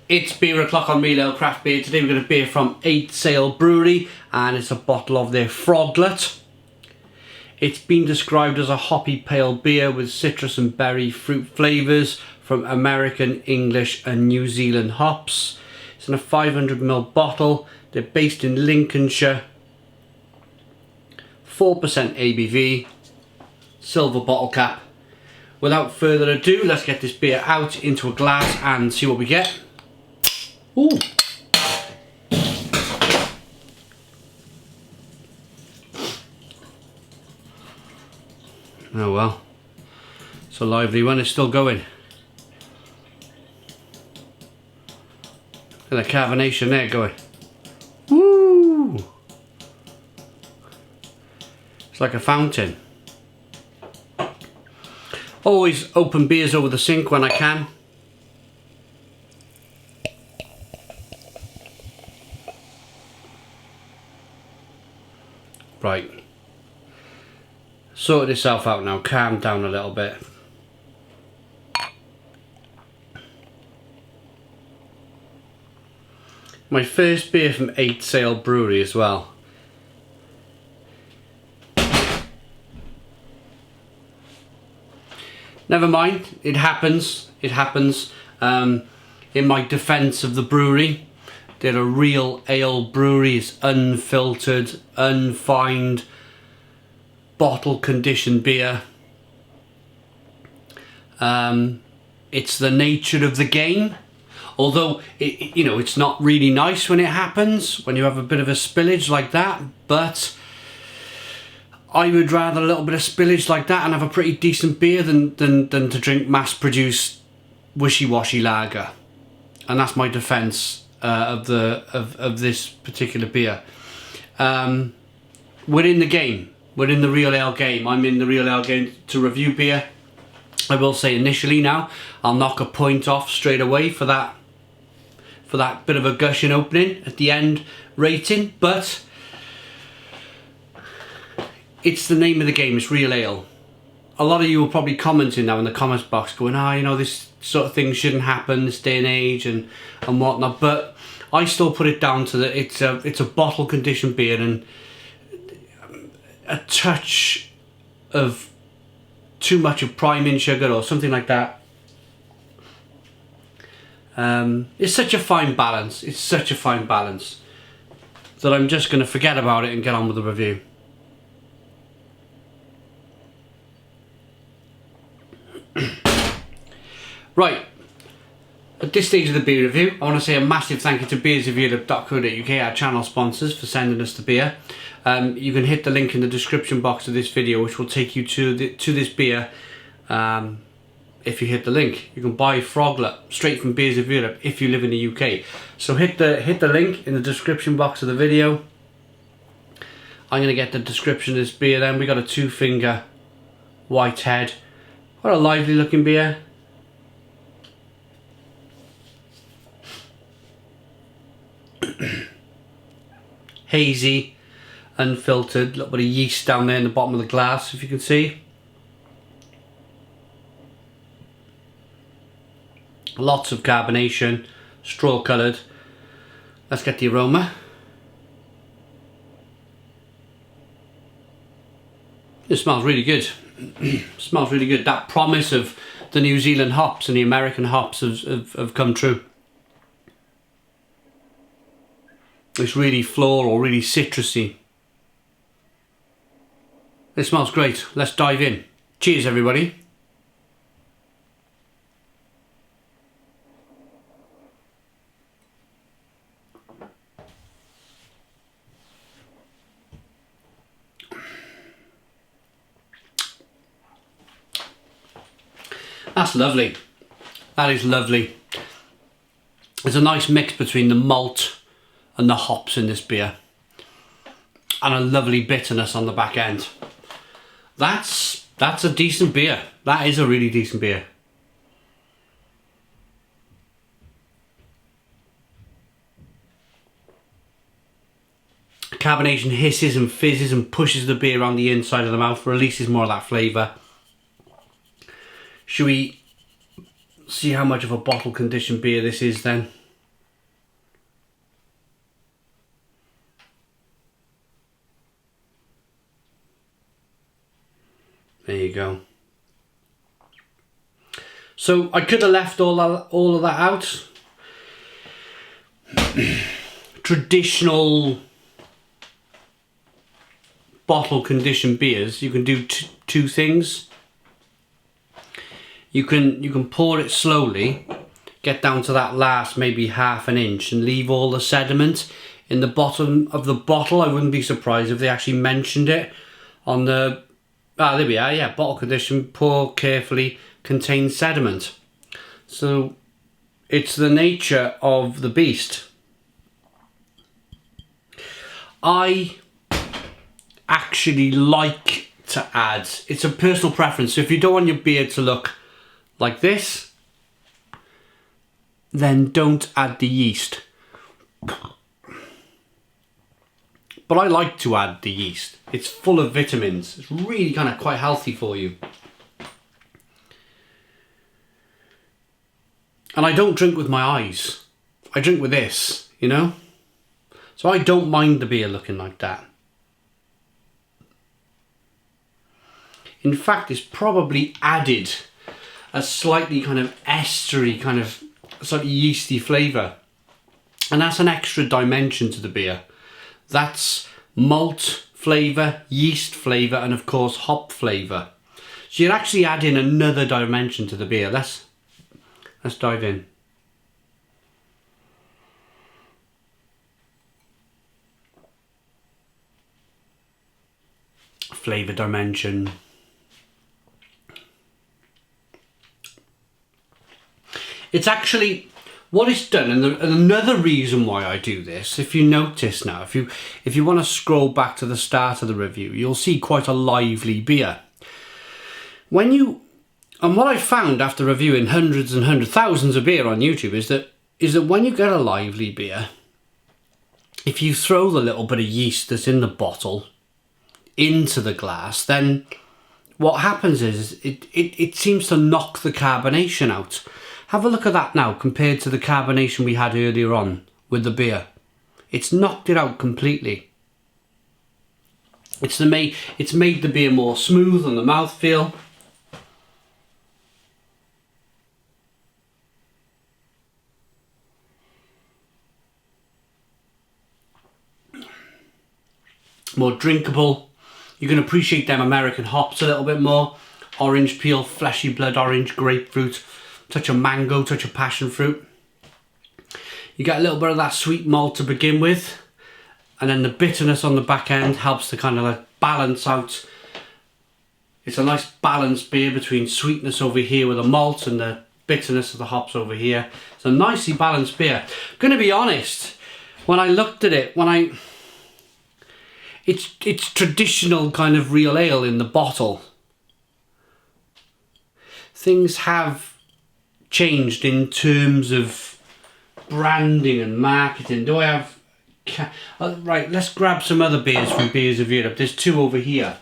It's beer o'clock on Real Ale Craft Beer. Today we've got a beer from 8 Sail Brewery and it's a bottle of their Froglet. It's been described as a hoppy pale beer with citrus and berry fruit flavours from American, English and New Zealand hops. It's in a 500ml bottle. They're based in Lincolnshire. 4% ABV. Silver bottle cap. Without further ado, let's get this beer out into a glass and see what we get. Ooh. Oh well, it's a lively one, it's still going. Look at the carbonation there going. Woo! It's like a fountain. Always open beers over the sink when I can. Right, sorted itself out now, calm down a little bit. My first beer from 8 Sail Brewery as well. Never mind, it happens, it happens. In my defence of the brewery, they're a real ale brewery. It's unfiltered, unfined, bottle conditioned beer. It's the nature of the game. Although, it's not really nice when it happens, when you have a bit of a spillage like that, but I would rather a little bit of spillage like that and have a pretty decent beer than to drink mass-produced wishy-washy lager. And that's my defence of this particular beer. We're in the game. We're in the real ale game. I'm in the real ale game to review beer. I will say initially now, I'll knock a point off straight away for that bit of a gushing opening at the end rating, but it's the name of the game, it's real ale. A lot of you are probably commenting now in the comments box going, this sort of thing shouldn't happen this day and age and whatnot, but I still put it down to that it's a bottle conditioned beer and a touch of too much of priming sugar or something like that. It's such a fine balance, it's such a fine balance that I'm just going to forget about it and get on with the review. Right, at this stage of the beer review, I want to say a massive thank you to beersofeurope.co.uk, our channel sponsors, for sending us the beer. You can hit the link in the description box of this video, which will take you to this beer. If you hit the link, you can buy Froglet straight from Beers of Europe if you live in the UK. So hit the link in the description box of the video. I'm going to get the description of this beer then. We got a 2-finger white head. What a lively looking beer. Hazy, unfiltered, a little bit of yeast down there in the bottom of the glass, if you can see. Lots of carbonation, straw coloured. Let's get the aroma. It smells really good. Smells really good. That promise of the New Zealand hops and the American hops have come true. It's really floral, really citrusy. It smells great. Let's dive in. Cheers, everybody. That's lovely. That is lovely. There's a nice mix between the malt and the hops in this beer, and a lovely bitterness on the back end. That's a decent beer. That is a really decent beer. Carbonation hisses and fizzes and pushes the beer around the inside of the mouth, releases more of that flavour. Should we see how much of a bottle conditioned beer this is then? There you go. So I could have left all of that out. Traditional bottle conditioned beers, you can do two things. You can pour it slowly, get down to that last maybe half an inch and leave all the sediment in the bottom of the bottle. I wouldn't be surprised if they actually mentioned it on the, there we are, yeah, bottle condition, pour carefully, contains sediment. So it's the nature of the beast. I actually like to add, it's a personal preference, so if you don't want your beer to look like this, then don't add the yeast. But I like to add the yeast. It's full of vitamins. It's really kind of quite healthy for you. And I don't drink with my eyes. I drink with this, you know? So I don't mind the beer looking like that. In fact, it's probably added a slightly kind of estery, kind of slightly yeasty flavour. And that's an extra dimension to the beer. That's malt flavour, yeast flavour, and of course hop flavour. So you're actually adding another dimension to the beer. Let's dive in. Flavour dimension. It's actually what it's done, and another reason why I do this, if you notice now, if you want to scroll back to the start of the review, you'll see quite a lively beer. And what I found after reviewing hundreds and hundreds, thousands of beer on YouTube is that when you get a lively beer, if you throw the little bit of yeast that's in the bottle into the glass, then what happens is it seems to knock the carbonation out. Have a look at that now compared to the carbonation we had earlier on with the beer. It's knocked it out completely. It's made the beer more smooth on the mouthfeel. More drinkable. You can appreciate them American hops a little bit more. Orange peel, fleshy blood orange, grapefruit, touch of mango, touch of passion fruit. You get a little bit of that sweet malt to begin with, and then the bitterness on the back end helps to kind of like balance out. It's a nice balanced beer between sweetness over here with the malt and the bitterness of the hops over here. It's a nicely balanced beer. I'm going to be honest, when I looked at it, it's traditional kind of real ale in the bottle. Things have changed in terms of branding and marketing. Do I have... right, let's grab some other beers from Beers of Europe. There's two over here.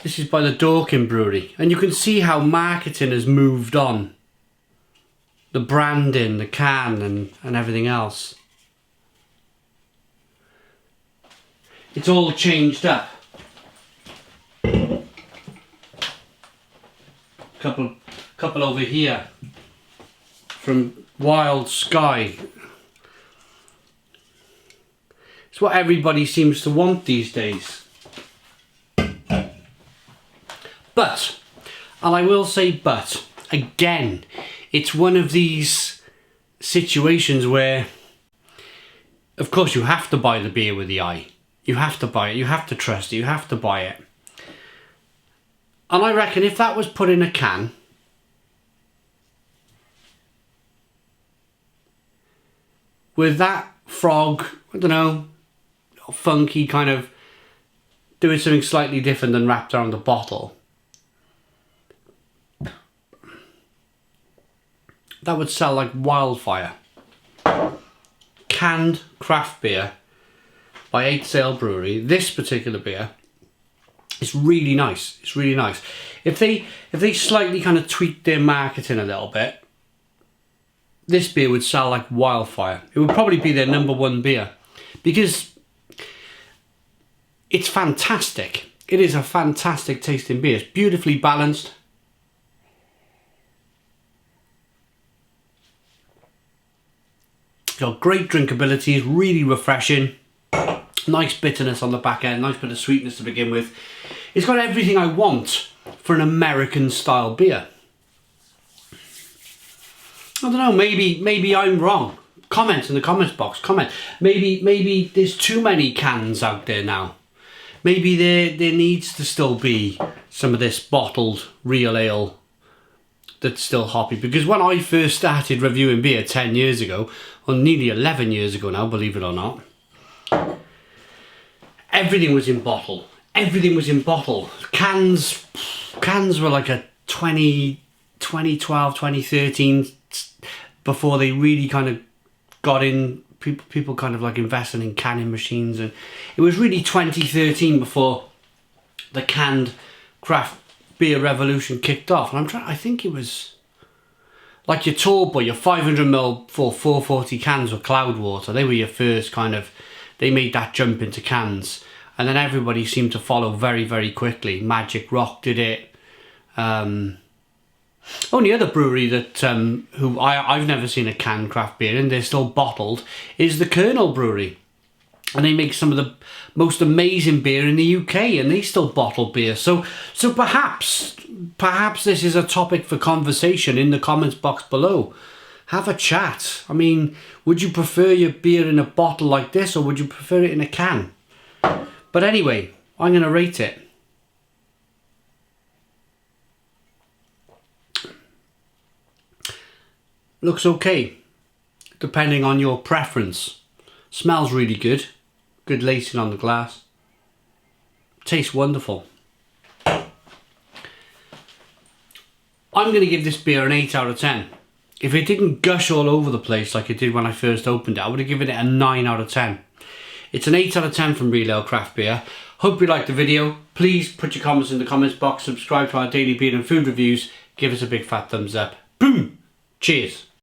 This is by the Dorking Brewery. And you can see how marketing has moved on. The branding, the can and everything else. It's all changed up. Couple over here from Wild Sky. It's what everybody seems to want these days. But, and I will say but, again, it's one of these situations where, of course, you have to buy the beer with the eye. You have to buy it, you have to trust it, you have to buy it. And I reckon if that was put in a can, with that frog, I don't know, funky kind of doing something slightly different than wrapped around the bottle, that would sell like wildfire. Canned craft beer by 8 Sail Brewery. This particular beer, it's really nice. It's really nice. If they slightly kind of tweaked their marketing a little bit, this beer would sell like wildfire. It would probably be their #1 beer, because It's fantastic. It is a fantastic tasting beer. It's beautifully balanced. It's got great drinkability, it's really refreshing. Nice bitterness on the back end, nice bit of sweetness to begin with. It's got everything I want for an American style beer. I don't know, maybe I'm wrong. Comment in the comments box, comment. Maybe there's too many cans out there now. Maybe there needs to still be some of this bottled real ale that's still hoppy. Because when I first started reviewing beer 10 years ago, or nearly 11 years ago now, believe it or not, everything was in bottle. Everything was in bottle. Cans were like a 2012, 2013, before they really kind of got in, people kind of like investing in canning machines, and it was really 2013 before the canned craft beer revolution kicked off. And I think it was like your Tall Boy, your 500ml for 440 cans with cloud water. They were your first kind of, they made that jump into cans, and then everybody seemed to follow very, very quickly. Magic Rock did it. Only other brewery that who I've never seen a canned craft beer and they're still bottled is the Colonel Brewery, and they make some of the most amazing beer in the UK, and they still bottle beer. So perhaps this is a topic for conversation in the comments box below. Have a chat. I mean, would you prefer your beer in a bottle like this, or would you prefer it in a can? But anyway, I'm going to rate it. Looks okay, depending on your preference. Smells really good. Good lacing on the glass. Tastes wonderful. I'm going to give this beer an 8 out of 10. If it didn't gush all over the place like it did when I first opened it, I would have given it a 9 out of 10. It's an 8 out of 10 from Real Ale Craft Beer. Hope you liked the video. Please put your comments in the comments box. Subscribe to our daily beer and food reviews. Give us a big fat thumbs up. Boom! Cheers.